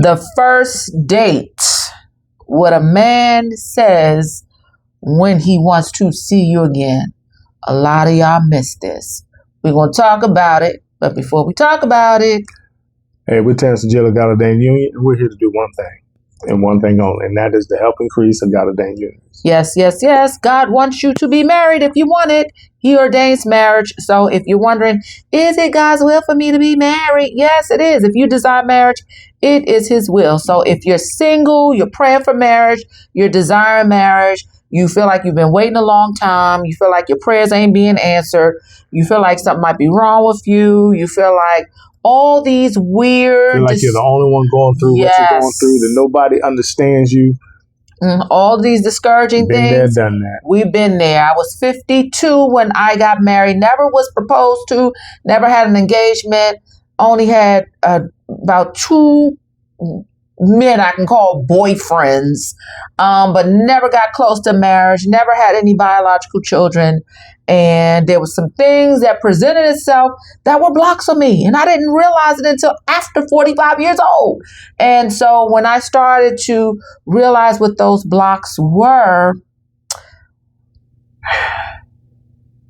The first date, what a man says when he wants to see you again. A lot of y'all miss this. We're going to talk about it, but before we talk about it, hey, we're Terrence and Jill of God-Ordained Union, and we're here to do one thing, and one thing only, and that is to help increase a God-Ordained Union. Yes, yes, yes. God wants you to be married if you want it. He ordains marriage. So if you're wondering, is it God's will for me to be married? Yes, it is. If you desire marriage, it is his will. So if you're single, you're praying for marriage, you're desiring marriage, you feel like you've been waiting a long time, you feel like your prayers ain't being answered, you feel like something might be wrong with you, you feel like all these weird... Feel like you're the only one going through what you're going through, that nobody understands you. All these discouraging things. Been there, done that. We've been there. I was 52 when I got married. Never was proposed to. Never had an engagement. Only had about 2 men I can call boyfriends. But never got close to marriage. Never had any biological children. And there was some things that presented itself that were blocks for me. And I didn't realize it until after 45 years old. And so when I started to realize what those blocks were,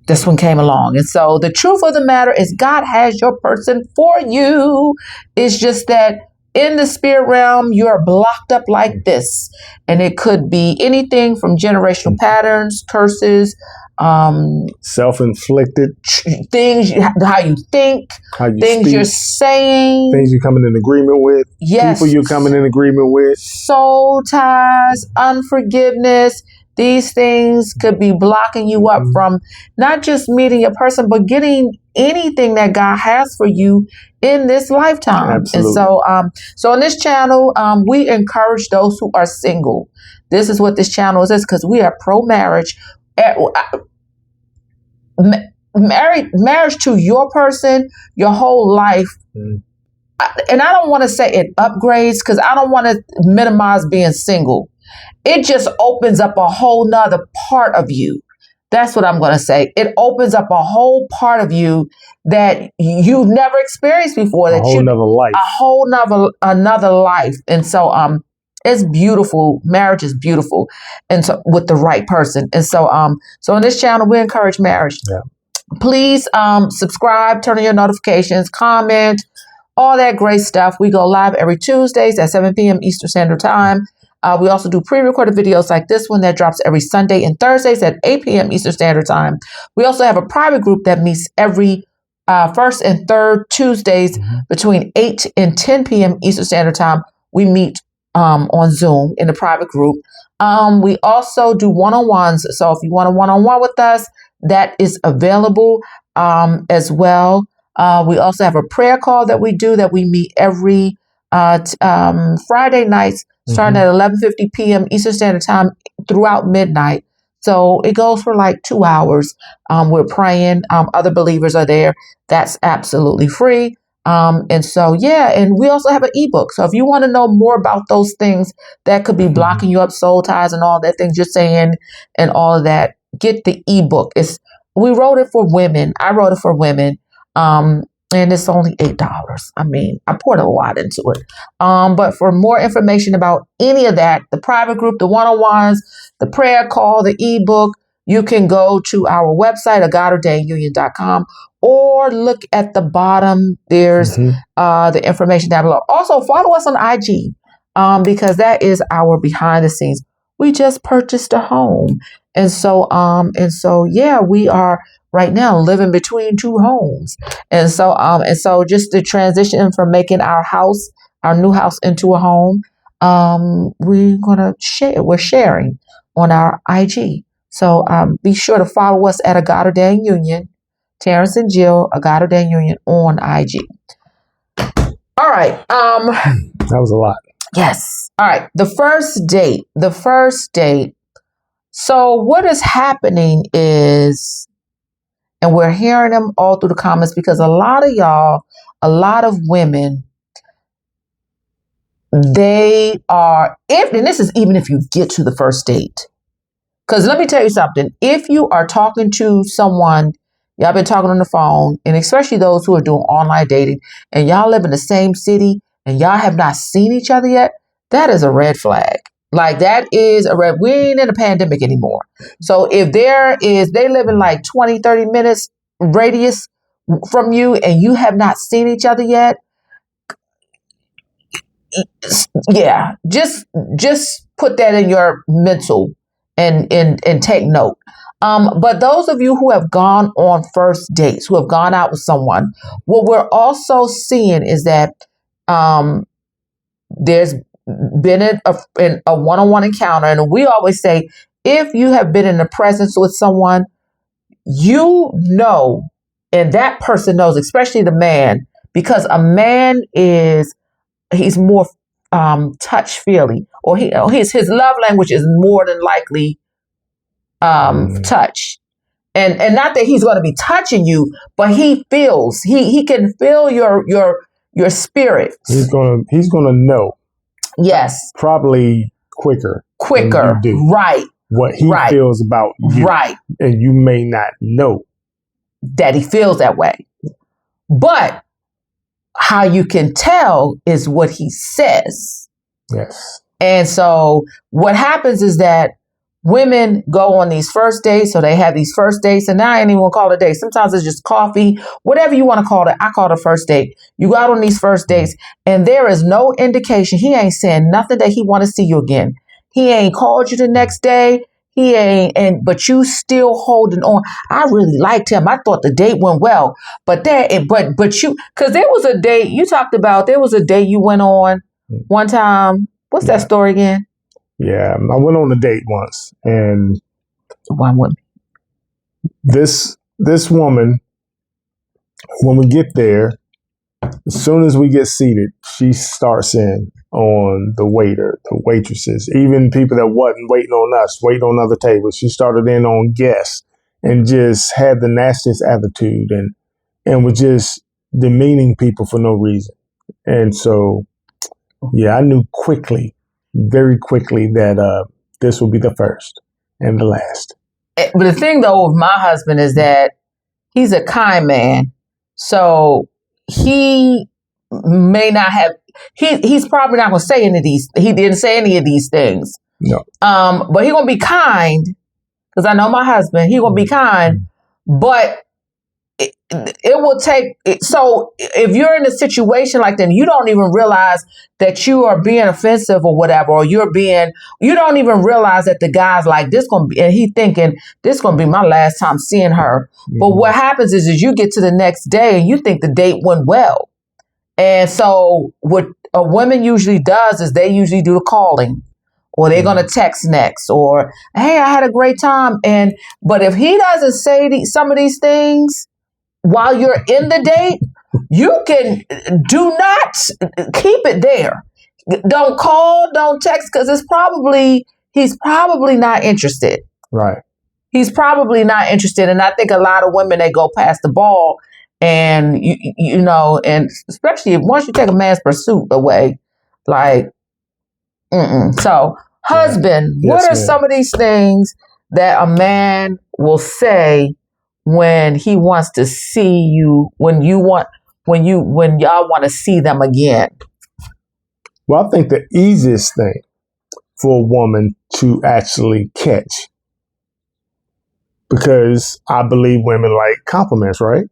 this one came along. And so the truth of the matter is God has your person for you. It's just that in the spirit realm, you're blocked up like this. And it could be anything from generational patterns, curses, self-inflicted things, how you think, things speak, you're saying, things you're coming in agreement with, yes, people you're coming in agreement with, soul ties, unforgiveness. These things could be blocking you up from not just meeting a person, but getting anything that God has for you in this lifetime. Absolutely. And so on this channel, we encourage those who are single. This is what this channel is, because we are pro-marriage. Marriage to your person, your whole life. And I don't want to say it upgrades, because I don't want to minimize being single. It just opens up a whole nother part of you. That's what I'm going to say. It opens up a whole part of you that you've never experienced before. A whole nother life. A whole another life. And so it's beautiful. Marriage is beautiful, and so with the right person. And so so on this channel, we encourage marriage. Yeah. Please subscribe, turn on your notifications, comment, all that great stuff. We go live every Tuesdays at 7 p.m. Eastern Standard Time. We also do pre-recorded videos like this one that drops every Sunday and Thursdays at 8 p.m. Eastern Standard Time. We also have a private group that meets every first and third Tuesdays between 8 and 10 p.m. Eastern Standard Time. We meet on Zoom in the private group. We also do one-on-ones. So if you want a one-on-one with us, that is available as well. We also have a prayer call that we do, that we meet every Friday nights starting at 11:50 p.m. Eastern Standard Time throughout midnight. So it goes for like 2 hours. We're praying. Other believers are there. That's absolutely free. And so, yeah, and we also have an ebook. So if you want to know more about those things that could be blocking you up, soul ties and all that things you're saying and all of that, get the ebook. We wrote it for women. I wrote it for women. And it's only $8. I mean, I poured a lot into it. But for more information about any of that, the private group, the one-on-ones, the prayer call, the ebook, you can go to our website at GodOrdainedUnion.com, or look at the bottom. There's the information down below. Also, follow us on IG, because that is our behind the scenes. We just purchased a home. And so, yeah, we are right now living between 2 homes. And so just the transition from making our new house into a home, we're sharing on our IG. So be sure to follow us at a God-Ordained Union, Terrence and Jill, a God-Ordained Union on IG. All right. That was a lot. Yes. All right. The first date. So what is happening is, and we're hearing them all through the comments, because a lot of y'all, a lot of women, they are, and this is even if you get to the first date. Because let me tell you something. If you are talking to someone, y'all been talking on the phone, and especially those who are doing online dating, and y'all live in the same city, and y'all have not seen each other yet, that is a red flag. Like that is a red. We ain't in a pandemic anymore. So if they live in like 20, 30 minutes radius from you and you have not seen each other yet, yeah, just put that in your mental and take note. But those of you who have gone on first dates, who have gone out with someone, what we're also seeing is that there's been a one-on-one encounter. And we always say, if you have been in the presence with someone, you know, and that person knows, especially the man, because a man he's more touch feely, or his love language is more than likely touch. And not that he's going to be touching you, but he feels, he can feel your spirit. He's gonna know. Yes. Probably quicker. Quicker. Than you do. Right. What he feels about you. Right. And you may not know that he feels that way. But how you can tell is what he says. Yes. And so what happens is that women go on these first dates, so they have these first dates, and now I ain't even gonna call it a date. Sometimes it's just coffee, whatever you want to call it. I call it a first date. You go out on these first dates, and there is no indication. He ain't saying nothing that he want to see you again. He ain't called you the next day. He ain't, but you still holding on. I really liked him. I thought the date went well, but you, because there was a date you talked about. There was a date you went on one time. What's that story again? Yeah, I went on a date once, and one woman. This woman, when we get there, as soon as we get seated, she starts in on the waiter, the waitresses, even people that wasn't waiting on us, waiting on other tables. She started in on guests and just had the nastiest attitude and was just demeaning people for no reason. And so, yeah, I knew very quickly that this will be the first and the last. But the thing, though, with my husband is that he's a kind man. So he may not have, he's probably not going to say any of these. He didn't say any of these things. No. But he's going to be kind, because I know my husband, he's going to be kind, but it will take, so if you're in a situation like that, you don't even realize that you are being offensive or whatever, or you don't even realize that the guy's like, this going to be, and he thinking, this going to be my last time seeing her. Mm-hmm. But what happens is you get to the next day and you think the date went well. And so what a woman usually does is they usually do the calling, or they're going to text next, or, hey, I had a great time. But if he doesn't say some of these things while you're in the date, you can do not keep it there. Don't call, don't text, because he's probably not interested. Right. He's probably not interested. And I think a lot of women, they go past the ball, and you know, and especially once you take a man's pursuit away, like, So, husband, yeah. what are some of these things that a man will say when he wants to see you, when y'all want to see them again? Well, I think the easiest thing for a woman to actually catch, because I believe women like compliments, right?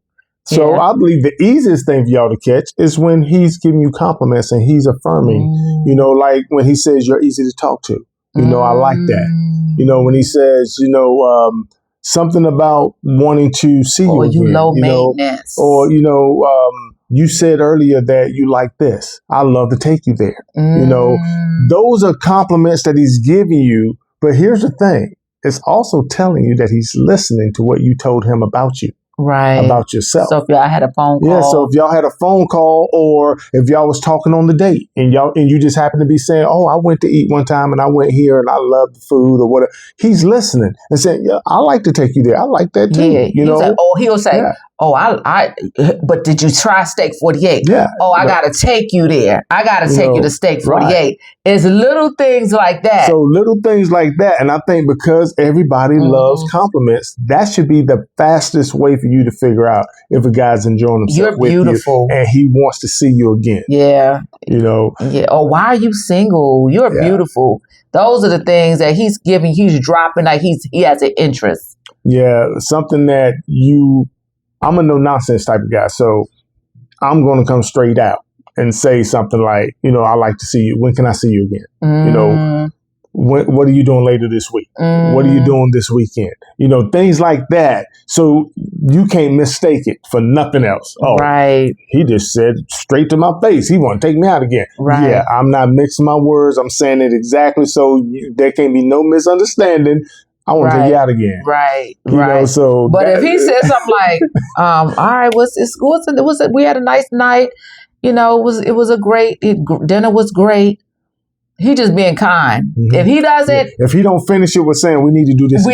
So I believe the easiest thing for y'all to catch is when he's giving you compliments and he's affirming, you know, like when he says you're easy to talk to, you know, I like that. You know, when he says, you know, something about wanting to see you again, low maintenance, or, you know, you said earlier that you like this. I love to take you there. You know, those are compliments that he's giving you. But here's the thing. It's also telling you that he's listening to what you told him about you. Right. About yourself. So if y'all had a phone call. Yeah, so if y'all had a phone call, or if y'all was talking on the date and you just happen to be saying, oh, I went to eat one time and I went here and I love the food or whatever. He's listening and saying, yeah, I like to take you there. I like that too. Yeah, you know? he'll say, Oh, but did you try steak 48? Yeah. Oh, I got to take you there. I got to take you to steak 48. Right. It's little things like that. So little things like that. And I think because everybody loves compliments, that should be the fastest way for you to figure out if a guy's enjoying himself You're beautiful. with you and he wants to see you again. Yeah. Yeah. Oh, why are you single? You're beautiful. Those are the things that he's giving. He's dropping like he has an interest. Yeah. Something that I'm a no nonsense type of guy. So I'm going to come straight out and say something like, I like to see you. When can I see you again? What are you doing later this week? What are you doing this weekend? Things like that. So you can't mistake it for nothing else. Oh, right. He just said straight to my face, he want to take me out again. Right. Yeah, I'm not mixing my words. I'm saying it exactly so there can be no misunderstanding. I want to take you out again. Right. But if he said something like, all right, we had a nice night. It was a great, dinner was great. He just being kind. If he doesn't, if he don't finish it with saying we need to do this,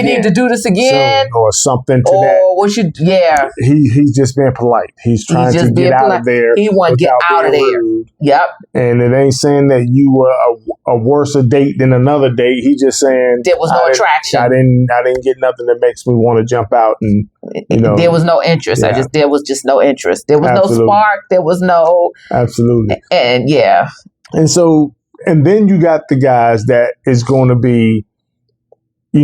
again, or something to that. He's just being polite. He's trying to get out of there. He want to get out of there. Rude. Yep. And it ain't saying that you were a worse date than another date. He just saying there was no attraction. I didn't get nothing that makes me want to jump out and there was no interest. Yeah. There was just no interest. There was no spark. There was no And And so. And then you got the guys that is going to be, he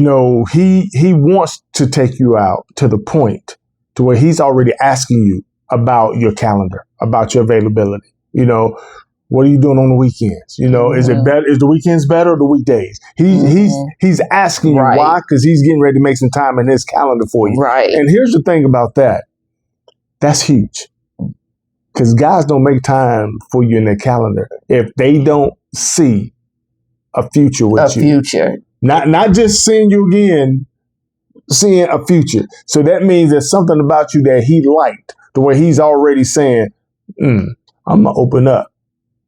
wants to take you out to the point to where he's already asking you about your calendar, about your availability. What are you doing on the weekends? Is it better? Is the weekends better or the weekdays? He's asking you why, because he's getting ready to make some time in his calendar for you. Right. And here's the thing about that. That's huge. Because guys don't make time for you in their calendar if they don't see a future with you. A future. Not just seeing you again, seeing a future. So that means there's something about you that he liked, the way he's already saying, I'm going to open up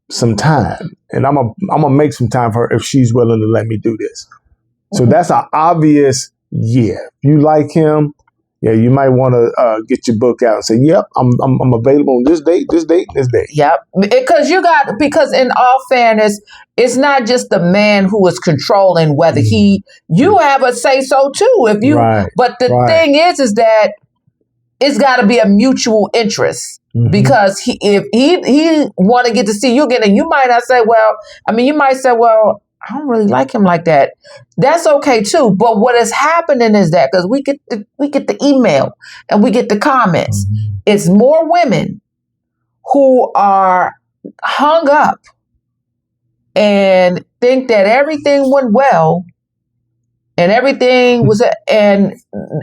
some time and I'm going to make some time for her if she's willing to let me do this. So that's an obvious, If you like him, you might want to get your book out and say, "Yep, I'm available on this date, this date, this date." Yep, because in all fairness, it's not just the man who is controlling whether you have a say so too. If you, but the thing is that it's got to be a mutual interest because if he want to get to see you again, and you might not say, you might say, I don't really like him like that. That's okay too. But what is happening is that because we get the email and we get the comments, it's more women who are hung up and think that everything went well and everything was, and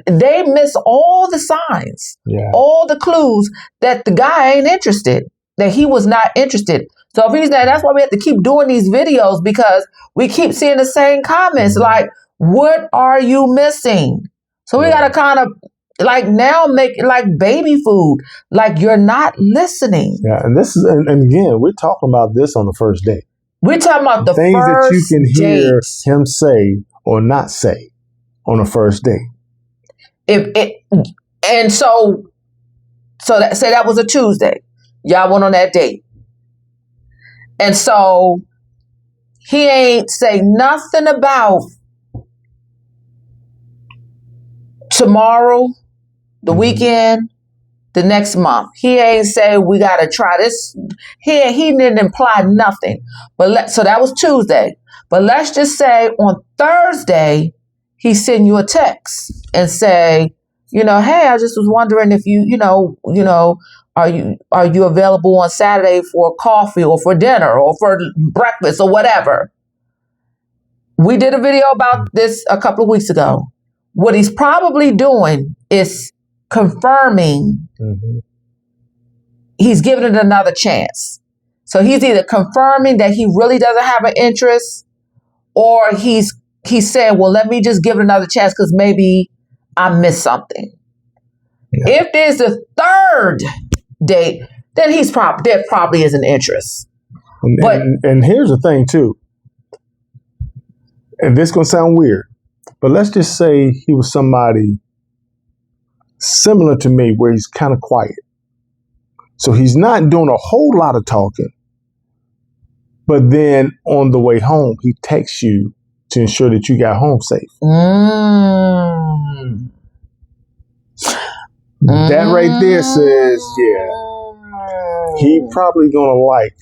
they miss all the signs, all the clues that the guy ain't interested, that he was not interested. So if he's not, that's why we have to keep doing these videos because we keep seeing the same comments like, what are you missing? So we got to kind of now make it like baby food, like you're not listening. Yeah, and this is, and again, we're talking about this on the first date. We're talking about the things first that you can hear him say or not say on a first date. So that was a Tuesday. Y'all went on that date. And so he ain't say nothing about tomorrow, the weekend, the next month. He ain't say we got to try this. He didn't imply nothing. So that was Tuesday. But let's just say on Thursday, he sent you a text and say, hey, I just was wondering if are you available on Saturday for coffee or for dinner or for breakfast or whatever? We did a video about this a couple of weeks ago. What he's probably doing is confirming he's giving it another chance. So he's either confirming that he really doesn't have an interest, or he's saying, well, let me just give it another chance because maybe I missed something. Yeah. If there's a third date, then there probably is an interest. And here's the thing too, and this gonna sound weird, but let's just say he was somebody similar to me, where he's kind of quiet. So he's not doing a whole lot of talking. But then on the way home, he texts you to ensure that you got home safe. That right there says, he probably gonna like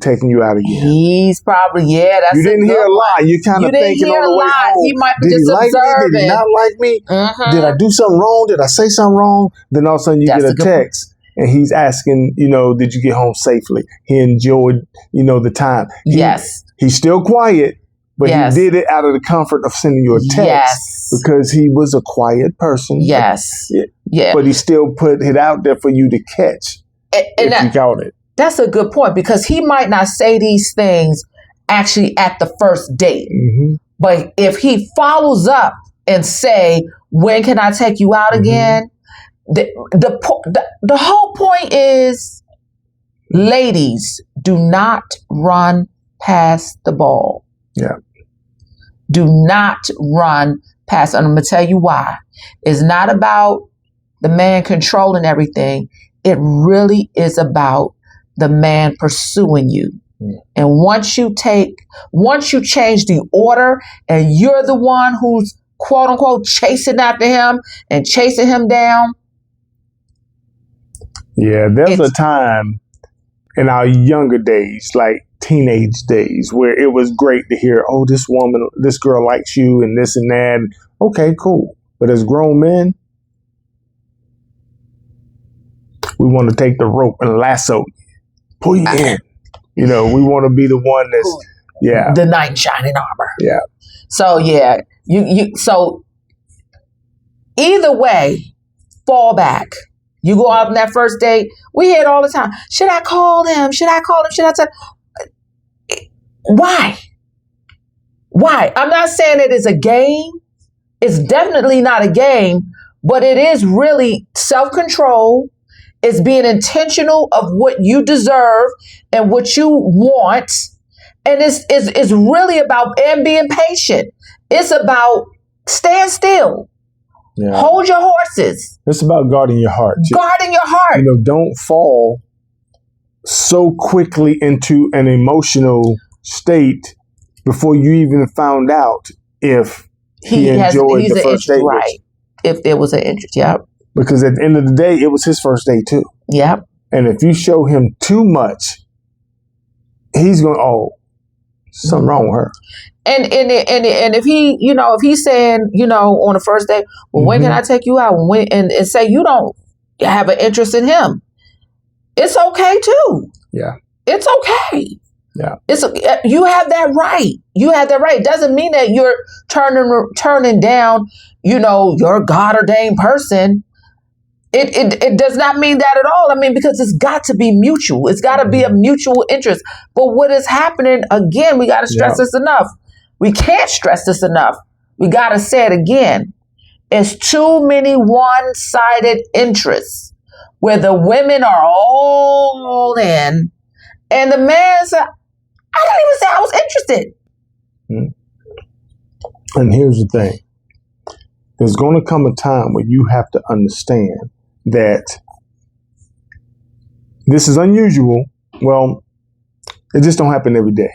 taking you out again. He's probably, that's you didn't hear a lie. You kind of thinking on the way home. He might be did just he like observing. me? Did he not like me? Did I do something wrong? Did I say something wrong? Then all of a sudden you get a text. And he's asking, did you get home safely? He enjoyed, the time. He's still quiet, but he did it out of the comfort of sending you a text because he was a quiet person. But he still put it out there for you to catch if you got it. That's a good point, because he might not say these things actually at the first date. But if he follows up and say, when can I take you out again? The whole point is, ladies, do not run past the ball. Do not run past. And I'm going to tell you why. It's not about the man controlling everything. It really is about the man pursuing you. And once you change the order and you're the one who's quote unquote chasing after him and chasing him down. There's a time in our younger days, like teenage days, where it was great to hear, oh, this girl likes you and this and that. Okay, cool. But as grown men, we want to take the rope and lasso, pull you in. We want to be the one that's, the knight in shining armor. So, so either way, fall back. You go out on that first date. We hear it all the time. Should I call him? Should I tell? Why? I'm not saying it is a game. It's definitely not a game, but it is really self-control. It's being intentional of what you deserve and what you want. And it's really about, and being patient. It's about stand still. Hold your horses. It's about guarding your heart. Guarding your heart. Don't fall so quickly into an emotional state before you even found out if he enjoyed the first date. Right. If there was an interest. Because at the end of the day, it was his first date too. And if you show him too much, he's going, something wrong with her. And if he, if he's saying, on the first day, well, when can I take you out? And say you don't have an interest in him, it's okay too. It's okay. You have that right. You have that right. It doesn't mean that you're turning down, your God-ordained person. It does not mean that at all. I mean, because it's got to be mutual. It's got to be a mutual interest. But what is happening, again, we got to stress this enough. We can't stress this enough. We got to say it again. It's too many one-sided interests where the women are all in and the man said, I didn't even say I was interested. And here's the thing. There's going to come a time where you have to understand that this is unusual. Well, it just don't happen every day.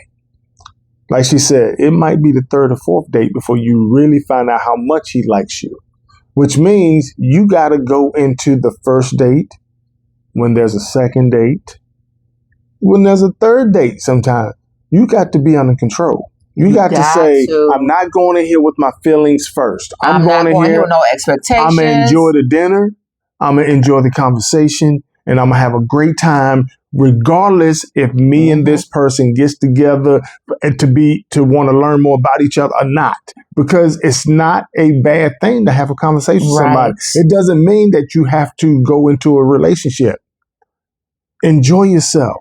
Like she said, it might be the third or fourth date before you really find out how much he likes you, which means you got to go into the first date when there's a second date, when there's a third date. Sometimes you got to be under control. You got to say, I'm not going in here with my feelings first. I'm going in here with no expectations. I'm going to enjoy the dinner. I'm going to enjoy the conversation. And I'm going to have a great time, regardless if me and this person gets together to want to learn more about each other or not. Because it's not a bad thing to have a conversation with somebody. It doesn't mean that you have to go into a relationship. Enjoy yourself.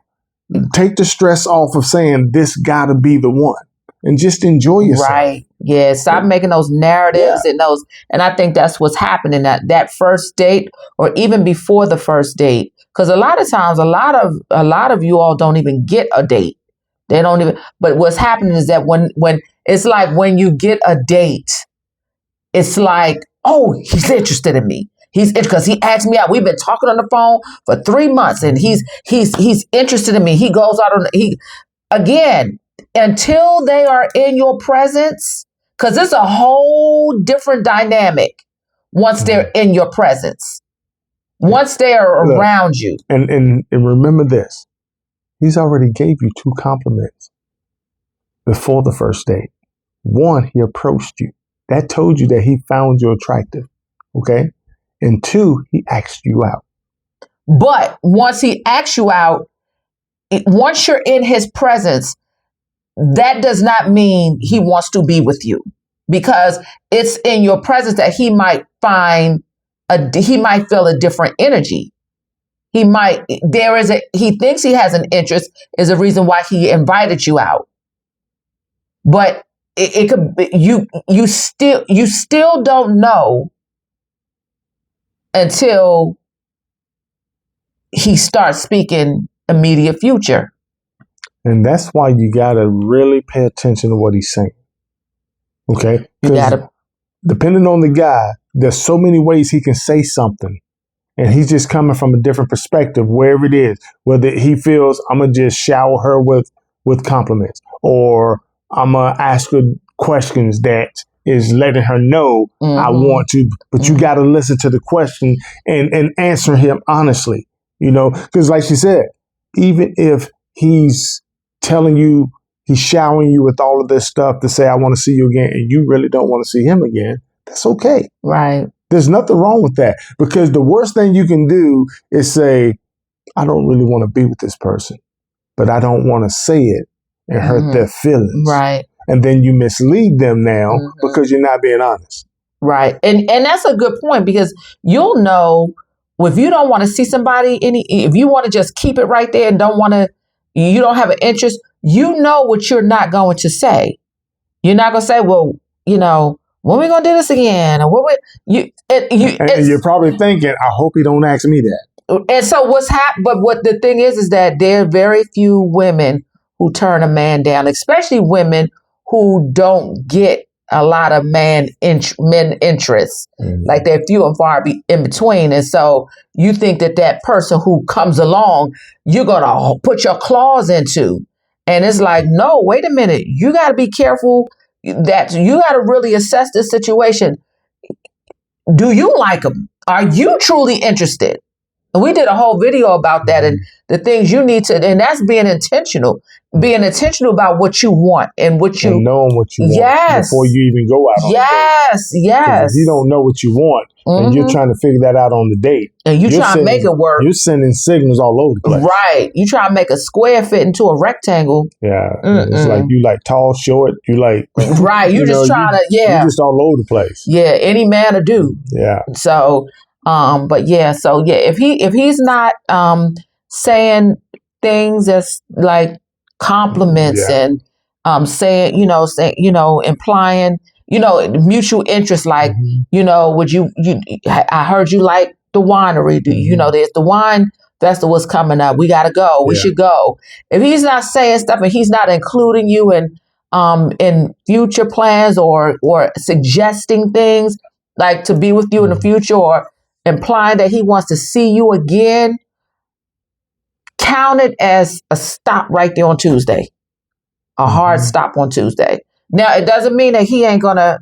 Take the stress off of saying this got to be the one. And just enjoy yourself. Right. Yeah. Stop making those narratives and I think that's what's happening at that first date or even before the first date. Because a lot of times, a lot of you all don't even get a date. They don't even. But what's happening is that when it's like when you get a date, it's like, oh, he's interested in me. because he asked me out. We've been talking on the phone for 3 months, and he's interested in me. He goes out on again until they are in your presence, because it's a whole different dynamic once they're in your presence. Once they are around you. And remember this. He's already gave you 2 compliments before the first date. 1, he approached you. That told you that he found you attractive. Okay? And 2, he asked you out. But once he asks you out, once you're in his presence, that does not mean he wants to be with you, because it's in your presence that he might feel a different energy. He thinks he has an interest, is a reason why he invited you out. But it could be, you still don't know until he starts speaking immediate future. And that's why you got to really pay attention to what he's saying. Okay? Depending on the guy, there's so many ways he can say something. And he's just coming from a different perspective, wherever it is. Whether he feels, I'm going to just shower her with compliments, or I'm going to ask her questions that is letting her know I want to. But you got to listen to the question and answer him honestly. Because like she said, even if he's telling you, he's showering you with all of this stuff to say, I want to see you again, and you really don't want to see him again, that's okay. Right. There's nothing wrong with that, because the worst thing you can do is say, I don't really want to be with this person, but I don't want to say it and hurt their feelings. Right. And then you mislead them now because you're not being honest. Right. And that's a good point, because you'll know if you don't want to see somebody, if you want to just keep it right there and you don't have an interest, what you're not going to say. You're not going to say, well, when we going to do this again? Or what and you're probably thinking, I hope he don't ask me that. And so but what the thing is that there are very few women who turn a man down, especially women who don't get a lot of men interest. Like they're few and far in between. And so you think that person who comes along, you're going to put your claws into. And it's like, no, wait a minute. You got to be careful. That you got to really assess this situation. Do you like him? Are you truly interested? And we did a whole video about that, and the things you need to, and that's being intentional about what you want and knowing what you want before you even go out on the date. Yes. If you don't know what you want and you're trying to figure that out on the date, and you're trying to make it work, you're sending signals all over the place. Right. You try to make a square fit into a rectangle. Yeah. It's like you like tall, short. You like right. You just trying to you're just all over the place. Yeah. Any man to do. Yeah. So. If he's not saying things that's like compliments and implying mutual interest, like would you I heard you like the winery, there's the wine festival's coming up, we gotta go, we should go. If he's not saying stuff and he's not including you in future plans or suggesting things like to be with you in the future, or implying that he wants to see you again, count it as a stop right there on Tuesday. A hard stop on Tuesday. Now, it doesn't mean that he ain't gonna,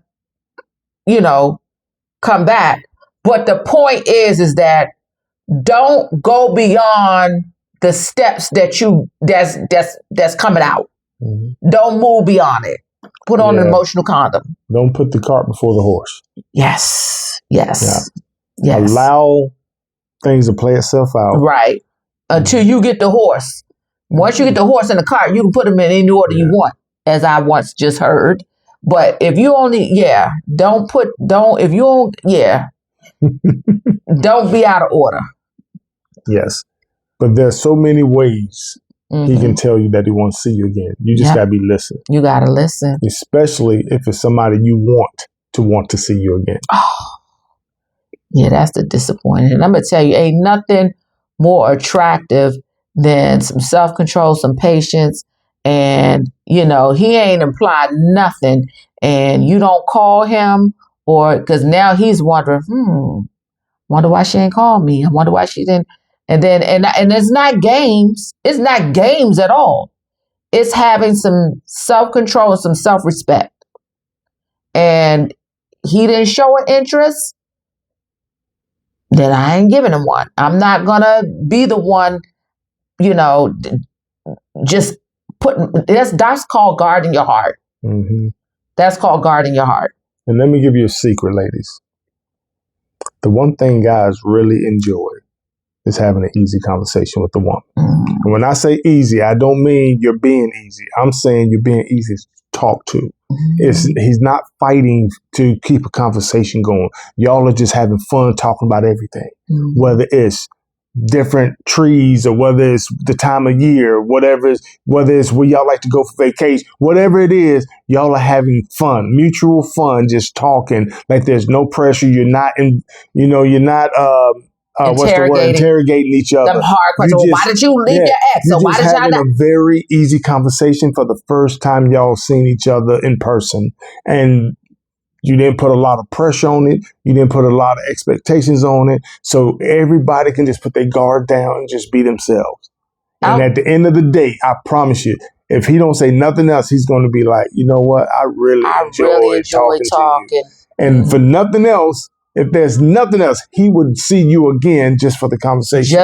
come back. But the point is that don't go beyond the steps that's coming out. Don't move beyond it. Put on an emotional condom. Don't put the cart before the horse. Yes. Yeah. Yes. Allow things to play itself out. Right. Until you get the horse. Once you get the horse in the cart, you can put them in any order you want, as I once just heard. But if you only, don't be out of order. Yes. But there's so many ways he can tell you that he wants to see you again. You just got to be listening. You got to listen. Especially if it's somebody you want to see you again. Oh. Yeah, that's the disappointing. And I'm going to tell you, ain't nothing more attractive than some self-control, some patience. And, he ain't implied nothing. And you don't call him, or because now he's wondering, Wonder why she ain't called me. I wonder why she didn't. And then, and it's not games. It's not games at all. It's having some self-control and some self-respect. And he didn't show an interest, then I ain't giving him one. I'm not going to be the one, just putting, that's called guarding your heart. Mm-hmm. That's called guarding your heart. And let me give you a secret, ladies. The one thing guys really enjoy is having an easy conversation with the woman. Mm. And when I say easy, I don't mean you're being easy. I'm saying you're being easy to talk to. He's not fighting to keep a conversation going. Y'all are just having fun talking about everything, whether it's different trees or whether it's the time of year, whether it's where y'all like to go for vacation, whatever it is, y'all are having fun, mutual fun, just talking like there's no pressure. You're not interrogating each other. Them hard questions. Why did you leave your ex? You're why just did having a very easy conversation for the first time y'all seen each other in person, and you didn't put a lot of pressure on it. You didn't put a lot of expectations on it. So everybody can just put their guard down and just be themselves. And at the end of the day, I promise you, if he don't say nothing else, he's going to be like, you know what? I really enjoy talking to you. And for nothing else, if there's nothing else, he would see you again just for the conversation.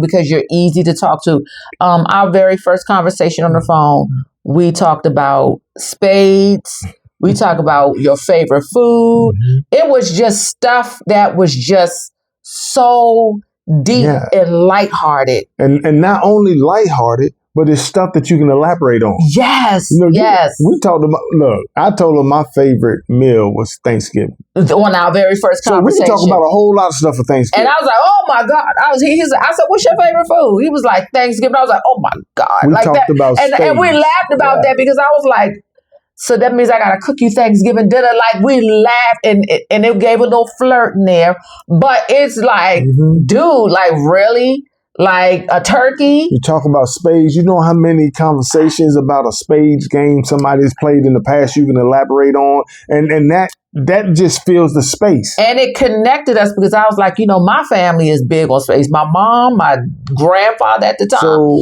Because you're easy to talk to. Our very first conversation on the phone, we talked about spades. We talk about your favorite food. Mm-hmm. It was just stuff that was just so deep and lighthearted. And not only lighthearted, but it's stuff that you can elaborate on. Yes, we talked about, look, I told her my favorite meal was Thanksgiving. On our very first conversation. So we can talk about a whole lot of stuff for Thanksgiving. And I was like, oh my God. I said, what's your favorite food? He was like, Thanksgiving. I was like, oh my God. We talked about and we laughed about that because I was like, so that means I got to cook you Thanksgiving dinner. Like, we laughed and it gave a little flirt in there. But it's like, dude, like, really? Like a turkey? You talk about spades. You know how many conversations about a spades game somebody's played in the past you can elaborate on? And that just fills the space. And it connected us because I was like, my family is big on spades. My mom, my grandfather at the time. So,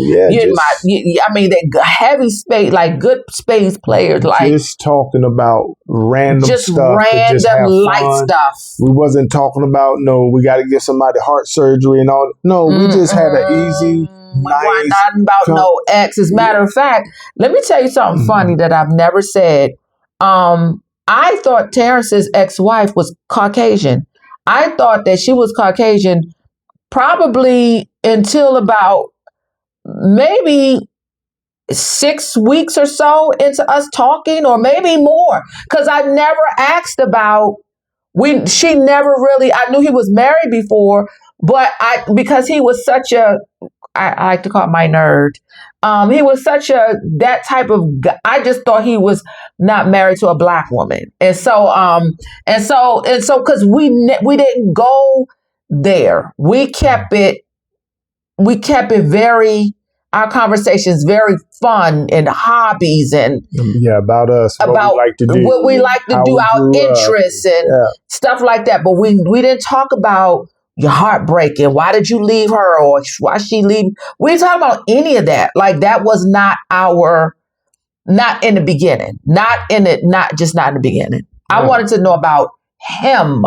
they heavy spades, like good spades players. Like just talking about random stuff. Random light stuff. We wasn't talking about, we got to give somebody heart surgery and all. No, we just had an easy, nice. Not about no ex. As a matter of fact, let me tell you something funny that I've never said. I thought Terrence's ex-wife was Caucasian. I thought that she was Caucasian probably until about maybe 6 weeks or so into us talking, or maybe more, because I never asked about. She never really. I knew he was married before, but because he was such a. I like to call it my nerd. He was such that type of guy. I just thought he was not married to a black woman. And so because we didn't go there. We kept it very, our conversations very fun and hobbies and about us, about what we like to do, our interests and stuff like that. But we didn't talk about your heartbreaking. Why did you leave her, or why she leave? We didn't talk about any of that. Like, that was not in the beginning. Not in the beginning. Yeah. I wanted to know about him,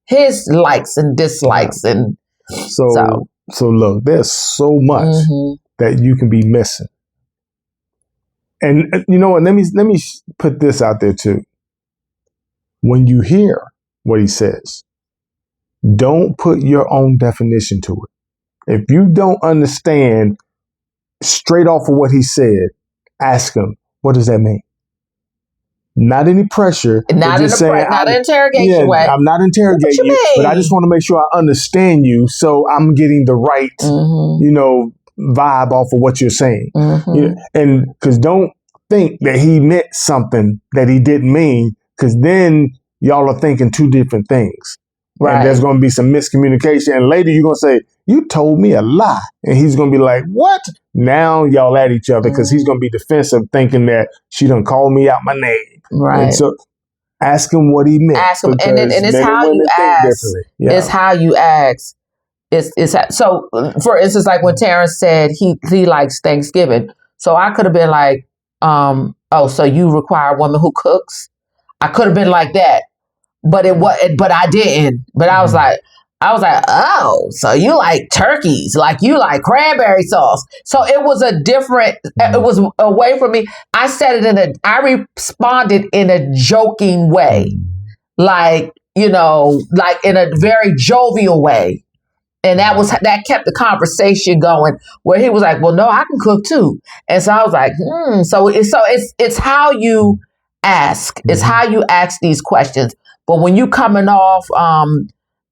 his likes and dislikes, and so look, there's so much that you can be missing. And you know what? Let me put this out there too. When you hear what he says, don't put your own definition to it. If you don't understand straight off of what he said, ask him, what does that mean? Not any pressure. Not an interrogation way. I'm not interrogating you, but I just want to make sure I understand you, so I'm getting the right, vibe off of what you're saying. And because don't think that he meant something that he didn't mean, because then y'all are thinking two different things. Right. And there's going to be some miscommunication. And later you're going to say, you told me a lie. And he's going to be like, what? Now y'all at each other because he's going to be defensive, thinking that she done called me out my name. Right. And so Ask him what he meant. Ask him, because and it's men how and women you think ask. differently. Yeah. It's how you ask. So, for instance, like when Terrence said he likes Thanksgiving, so I could have been like, oh, so you require a woman who cooks? I could have been like that, but but I didn't. But I was like, oh, so you like turkeys, like you like cranberry sauce. So it was a different, it was a way for me. I said it I responded in a joking way, like, like in a very jovial way. And that kept the conversation going, where he was like, well, no, I can cook too. And so I was like, So it's how you ask. It's how you ask these questions. But when you coming off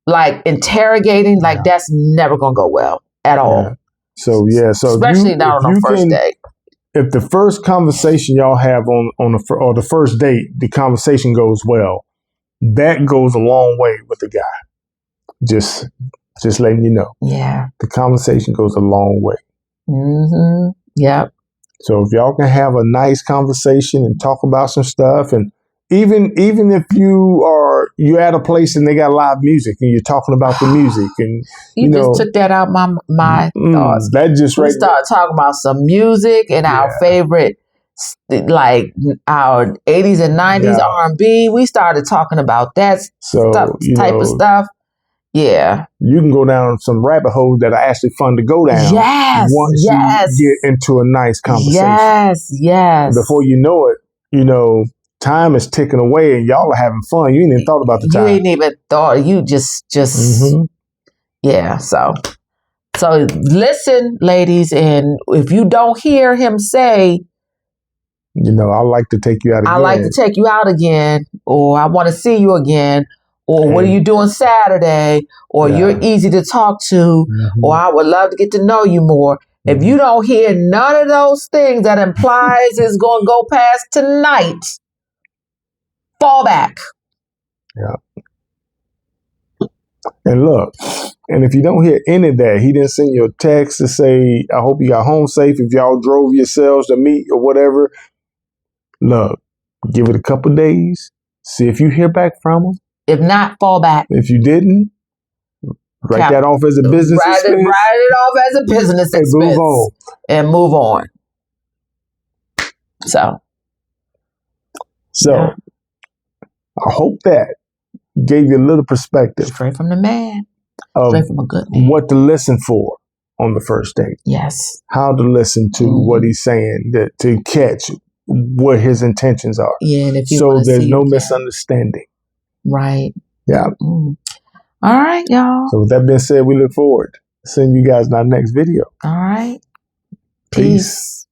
like interrogating, like that's never gonna go well at all. Yeah. So especially not on the first date. If the first conversation y'all have on the first date, the conversation goes well, that goes a long way with the guy. Just letting you know. Yeah. The conversation goes a long way. Mm-hmm. Yep. So if y'all can have a nice conversation and talk about some stuff, and even if you're at a place and they got live music and you're talking about the music, and you just took that out my thoughts. That just we started talking about some music and our favorite, like our 80s and 90s R&B. We started talking about that type of stuff. Yeah. You can go down some rabbit holes that are actually fun to go down. Yes. Once you get into a nice conversation. Yes. Before you know it, time is ticking away and y'all are having fun. You ain't even thought about the time. You ain't even thought. You just yeah. So listen, ladies, and if you don't hear him say, I'd like to take you out again. I like to take you out again, or I want to see you again. Or what are you doing Saturday? Or you're easy to talk to. Or I would love to get to know you more. If you don't hear none of those things that implies it's going to go past tonight, fall back. Yeah. And look, and if you don't hear any of that, he didn't send you a text to say, I hope you got home safe. If y'all drove yourselves to meet or whatever, look, give it a couple days. See if you hear back from him. If not, fall back. If you didn't, write that off as a business expense. Write it off as a business expense. And move on. So I hope that gave you a little perspective. Straight from the man. Straight from a good man. What to listen for on the first date. Yes. How to listen to what he's saying, to catch what his intentions are. Yeah, and if you so there's no misunderstanding. Right. Yeah. All right, y'all. So with that being said, we look forward to seeing you guys in our next video. All right. Peace.